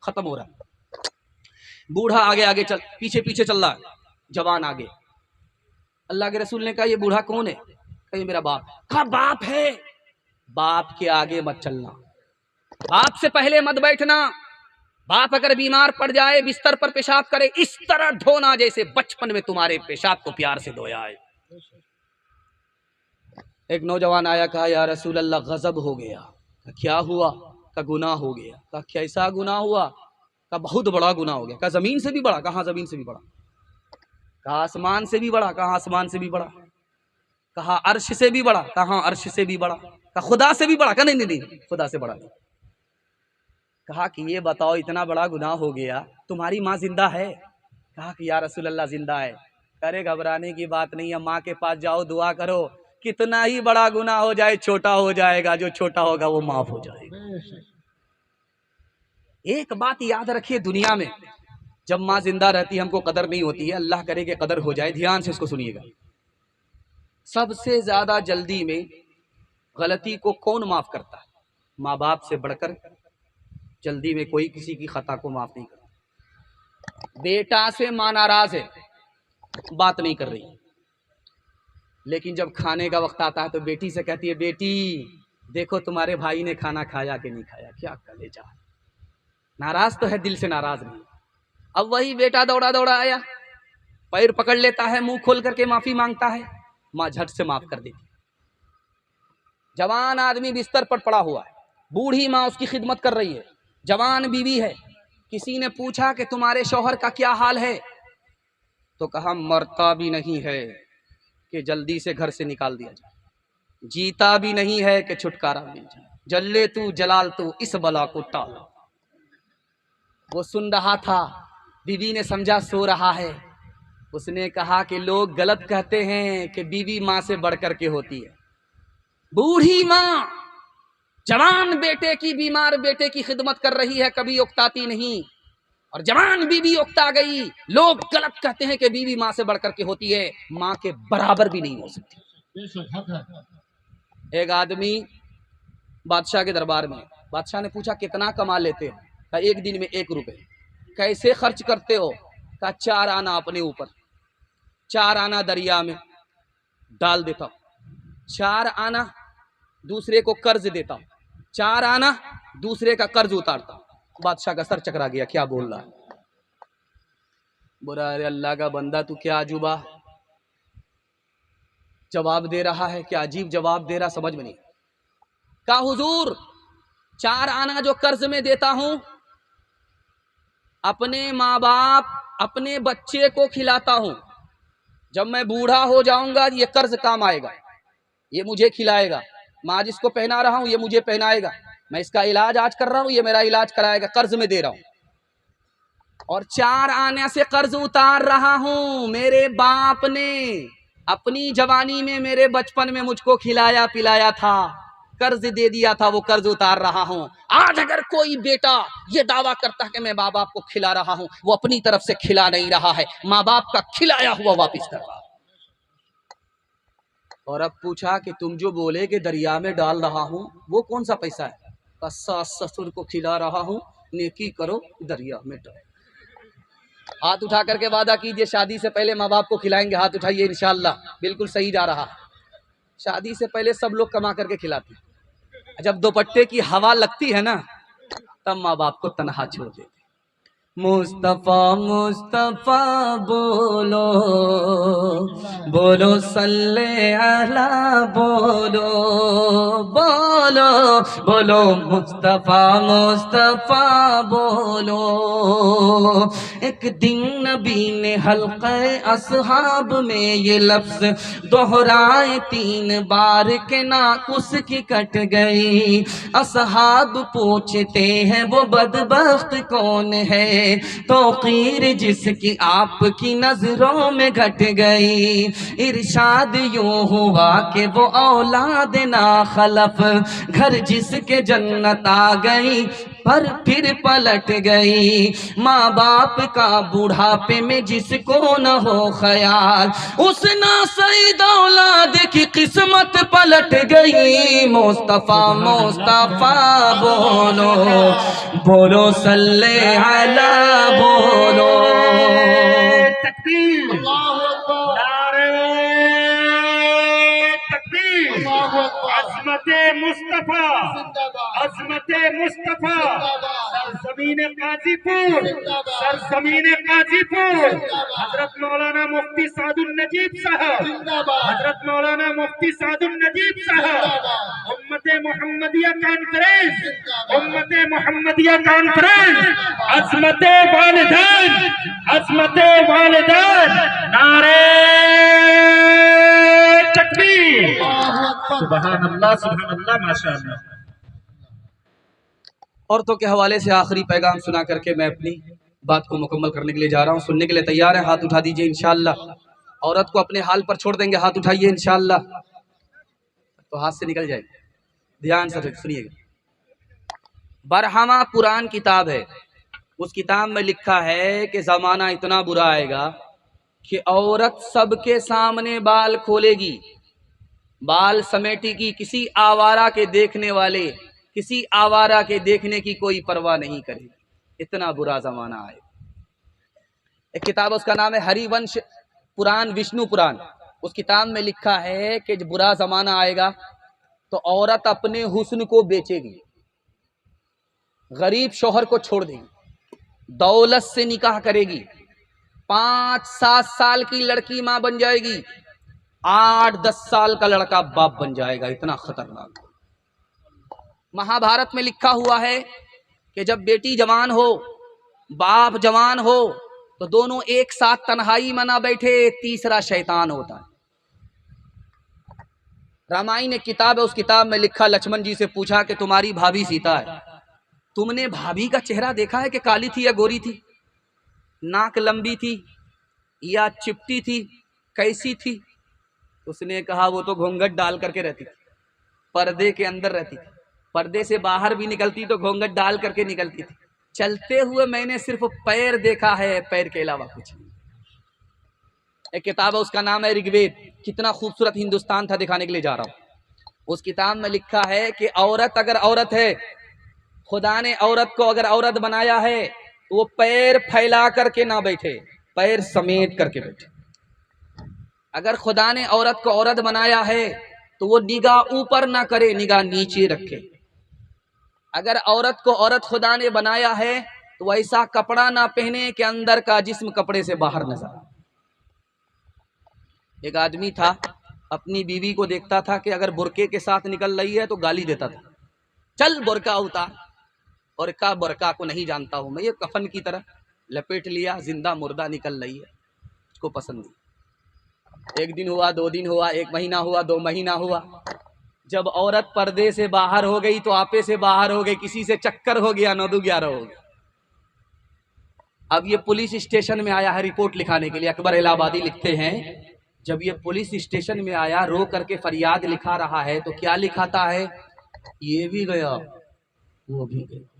ختم ہو رہا ہے، بوڑھا آگے آگے چل پیچھے پیچھے چل رہا ہے، جوان آگے۔ اللہ کے رسول نے کہا یہ بوڑھا کون ہے؟ کہا یہ میرا باپ۔ کہا باپ ہے، باپ کے آگے مت چلنا، باپ سے پہلے مت بیٹھنا، باپ اگر بیمار پڑ جائے بستر پر پیشاب کرے اس طرح دھونا جیسے بچپن میں تمہارے پیشاب کو پیار سے دھویا ہے۔ ایک نوجوان آیا، کہا یا رسول اللہ غضب ہو گیا۔ کہا کیا ہوا؟ کہا گناہ ہو گیا۔ کہا کیسا گناہ ہوا؟ کہا بہت بڑا گناہ ہو گیا۔ کہا زمین سے بھی بڑا؟ کہا زمین سے بھی بڑا۔ کہا آسمان سے بھی بڑا؟ کہا آسمان سے بھی بڑا۔ کہا عرش سے بھی بڑا؟ کہا عرش سے بھی بڑا۔ کہا خدا سے بھی بڑا؟ کہا نہیں نہیں نہیں، خدا سے بڑا نہیں۔ کہا کہ یہ بتاؤ اتنا بڑا گناہ ہو گیا، تمہاری ماں زندہ ہے؟ کہا کہ یا رسول اللہ زندہ ہے۔ کرے گھبرانے کی بات نہیں ہے، ماں کے پاس جاؤ دعا کرو، کتنا ہی بڑا گناہ ہو جائے چھوٹا ہو جائے گا، جو چھوٹا ہوگا وہ معاف ہو جائے گا۔ ایک بات یاد رکھیے، دنیا میں جب ماں زندہ رہتی ہے ہم کو قدر نہیں ہوتی ہے، اللہ کرے کہ قدر ہو جائے۔ دھیان سے اس کو سنیے گا، سب سے زیادہ جلدی میں غلطی کو کون معاف کرتا ہے؟ ماں باپ سے بڑھ کر جلدی میں کوئی کسی کی خطا کو معاف نہیں کرتا۔ بیٹا سے ماں ناراض ہے، بات نہیں کر رہی، لیکن جب کھانے کا وقت آتا ہے تو بیٹی سے کہتی ہے بیٹی دیکھو تمہارے بھائی نے کھانا کھایا کہ نہیں کھایا۔ کیا کلیجا، ناراض تو ہے، دل سے ناراض نہیں۔ اب وہی بیٹا دوڑا دوڑا آیا، پیر پکڑ لیتا ہے، منہ کھول کر کے معافی مانگتا ہے، ماں جھٹ سے معاف کر دیتی۔ جوان آدمی بستر پر پڑا ہوا ہے، بوڑھی ماں اس کی خدمت کر رہی ہے، جوان بیوی ہے، کسی نے پوچھا کہ تمہارے شوہر کا کیا حال ہے؟ تو کہا مرتا بھی نہیں ہے کہ جلدی سے گھر سے نکال دیا جائے، جیتا بھی نہیں ہے کہ چھٹکارا مل جائے، جلے تو جلال تو اس بلا کو ٹال۔ وہ سن رہا تھا، بیوی نے سمجھا سو رہا ہے، اس نے کہا کہ لوگ غلط کہتے ہیں کہ بیوی ماں سے بڑھ کر کے ہوتی ہے۔ بوڑھی ماں جوان بیٹے کی، بیمار بیٹے کی خدمت کر رہی ہے، کبھی اکتاتی نہیں، اور جوان بیوی اکتا گئی، لوگ غلط کہتے ہیں کہ بیوی ماں سے بڑھ کر کے ہوتی ہے، ماں کے برابر بھی نہیں ہو سکتی۔ ایک آدمی بادشاہ کے دربار میں، بادشاہ نے پوچھا کتنا کما لیتے ہو؟ کہا ایک دن میں 1 روپے۔ کیسے خرچ کرتے ہو؟ کہا 4 آنا اپنے اوپر، 4 آنا دریا میں ڈال دیتا ہوں، 4 آنا دوسرے کو قرض دیتا ہوں، 4 آنا دوسرے کا قرض اتارتا ہوں۔ بادشاہ کا سر چکرا گیا، کیا بول رہا ہے؟ برا ارے اللہ کا بندہ تو کیا عجوبہ جواب دے رہا ہے، کیا عجیب جواب دے رہا، سمجھ میں نہیں۔ کہا حضور 4 آنا جو قرض میں دیتا ہوں اپنے ماں باپ اپنے بچے کو کھلاتا ہوں، جب میں بوڑھا ہو جاؤں گا یہ قرض کام آئے گا، یہ مجھے کھلائے گا، میں آج اس کو پہنا رہا ہوں یہ مجھے پہنائے گا، میں اس کا علاج آج کر رہا ہوں یہ میرا علاج کرائے گا، قرض میں دے رہا ہوں، اور 4 آنے سے قرض اتار رہا ہوں۔ میرے باپ نے اپنی جوانی میں میرے بچپن میں مجھ کو کھلایا پلایا تھا، قرض دے دیا تھا، وہ قرض اتار رہا ہوں۔ آج اگر کوئی بیٹا یہ دعویٰ کرتا ہے کہ میں ماں باپ کو کھلا رہا ہوں، وہ اپنی طرف سے کھلا نہیں رہا ہے، ماں باپ کا کھلایا ہوا واپس کر رہا ہے۔ اور اب پوچھا کہ تم جو بولے کہ دریا میں ڈال رہا ہوں وہ کون سا پیسہ ہے؟ ساس سسر کو کھلا رہا ہوں، نیکی کرو دریا میں ڈال۔ ہاتھ اٹھا کر کے وعدہ کیجئے شادی سے پہلے ماں باپ کو کھلائیں گے، ہاتھ اٹھائیے، انشاءاللہ بالکل صحیح جا رہا۔ شادی سے پہلے سب لوگ کما کر کے کھلاتے ہیں، جب دوپٹے کی ہوا لگتی ہے نا تب ماں باپ کو تنہا چھوڑ دیتے۔ مصطفیٰ مصطفیٰ بولو بولو صلی علی بولو بولو بولو مصطفیٰ مصطفیٰ بولو۔ ایک دن نبی نے حلقہ اصحاب میں یہ لفظ دہرائے 3 بار کہ ناقص کی کٹ گئی۔ اصحاب پوچھتے ہیں وہ بدبخت کون ہے، توقیر جس کی آپ کی نظروں میں گھٹ گئی۔ ارشاد یوں ہوا کہ وہ اولاد ناخلف، گھر جس کے جنت آ گئی پر پھر پلٹ گئی۔ ماں باپ کا بڑھاپے میں جس کو نہ ہو خیال، اس ناسعید اولاد کی قسمت پلٹ گئی۔ مصطفیٰ مصطفیٰ بولو بولو صلی علی بولو تکبیر نعرہ تکبیر عظمت مصطفیٰ عظمت مصطفیٰ سرزمین قاضی پور سرزمین قاضی پور حضرت مولانا مفتی سعد النجیب صاحب حضرت مولانا مفتی سعد النجیب صاحب امت محمدیہ کانفرنس امت محمدیہ کانفرنس عظمت والدین عظمت والدین نعرہ تکبیر سبحان اللہ ماشاءاللہ۔ عورتوں کے حوالے سے آخری پیغام سنا کر کے میں اپنی بات کو مکمل کرنے کے لیے جا رہا ہوں۔ سننے کے لیے تیار ہیں؟ ہاتھ اٹھا دیجئے انشاءاللہ۔ عورت کو اپنے حال پر چھوڑ دیں گے؟ ہاتھ اٹھائیے انشاءاللہ۔ تو ہاتھ سے نکل جائے گا، دھیان سے سنیے گا۔ برہمہ قرآن کتاب ہے، اس کتاب میں لکھا ہے کہ زمانہ اتنا برا آئے گا کہ عورت سب کے سامنے بال کھولے گی، بال سمیٹے گی، کسی آوارہ کے دیکھنے والے کسی آوارہ کے دیکھنے کی کوئی پرواہ نہیں کرے گی۔ اتنا برا زمانہ آئے گا۔ ایک کتاب اس کا نام ہے ہری ونش پران وشنو پران، اس کتاب میں لکھا ہے کہ جب برا زمانہ آئے گا تو عورت اپنے حسن کو بیچے گی، غریب شوہر کو چھوڑ دے گی، دولت سے نکاح کرے گی، 5-7 سال کی لڑکی ماں بن جائے گی، 8-10 سال کا لڑکا باپ بن جائے گا۔ اتنا خطرناک۔ مہابھارت میں لکھا ہوا ہے کہ جب بیٹی جوان ہو، باپ جوان ہو، تو دونوں ایک ساتھ تنہائی میں نہ بیٹھے، تیسرا شیطان ہوتا ہے۔ رامائن ایک کتاب ہے، اس کتاب میں لکھا، لکشمن جی سے پوچھا کہ تمہاری بھابھی سیتا ہے، تم نے بھابھی کا چہرہ دیکھا ہے کہ کالی تھی یا گوری تھی، ناک لمبی تھی یا چپٹی تھی، کیسی تھی؟ اس نے کہا وہ تو گھونگھٹ ڈال کر کے رہتی تھی، پردے کے اندر رہتی تھی، پردے سے باہر بھی نکلتی تو گھونگھٹ ڈال کر کے نکلتی تھی، چلتے ہوئے میں نے صرف پیر دیکھا ہے، پیر کے علاوہ کچھ نہیں۔ ایک کتاب ہے، اس کا نام ہے رگوید۔ کتنا خوبصورت ہندوستان تھا، دکھانے کے لیے جا رہا ہوں۔ اس کتاب میں لکھا ہے کہ عورت اگر عورت ہے، خدا نے عورت کو اگر عورت بنایا ہے تو وہ پیر پھیلا کر کے نہ بیٹھے، پیر سمیٹ کر کے بیٹھے۔ اگر خدا نے عورت کو عورت بنایا ہے تو وہ نگاہ اوپر نہ کرے، نگاہ نیچے رکھے۔ اگر عورت کو عورت خدا نے بنایا ہے تو وہ ایسا کپڑا نہ پہنے کہ اندر کا جسم کپڑے سے باہر نظر آئے۔ ایک آدمی تھا، اپنی بیوی کو دیکھتا تھا کہ اگر برقعے کے ساتھ نکل رہی ہے تو گالی دیتا تھا، چل برقع اتار، اور کہا برقع کو نہیں جانتا ہوں میں، یہ کفن کی طرح لپیٹ لیا، زندہ مردہ نکل رہی ہے، اس کو پسند نہیں۔ ایک دن ہوا، 2 دن ہوا، 1 مہینہ ہوا، 2 مہینہ ہوا، جب عورت پردے سے باہر ہو گئی تو آپے سے باہر ہو گئی، کسی سے چکر ہو گیا، 9-11 ہو گیا۔ اب یہ پولیس اسٹیشن میں آیا ہے رپورٹ لکھانے کے لیے۔ اکبر الہ آبادی لکھتے ہیں جب یہ پولیس اسٹیشن میں آیا، رو کر کے فریاد لکھا رہا ہے، تو کیا لکھاتا ہے؟ یہ بھی گیا وہ بھی گیا۔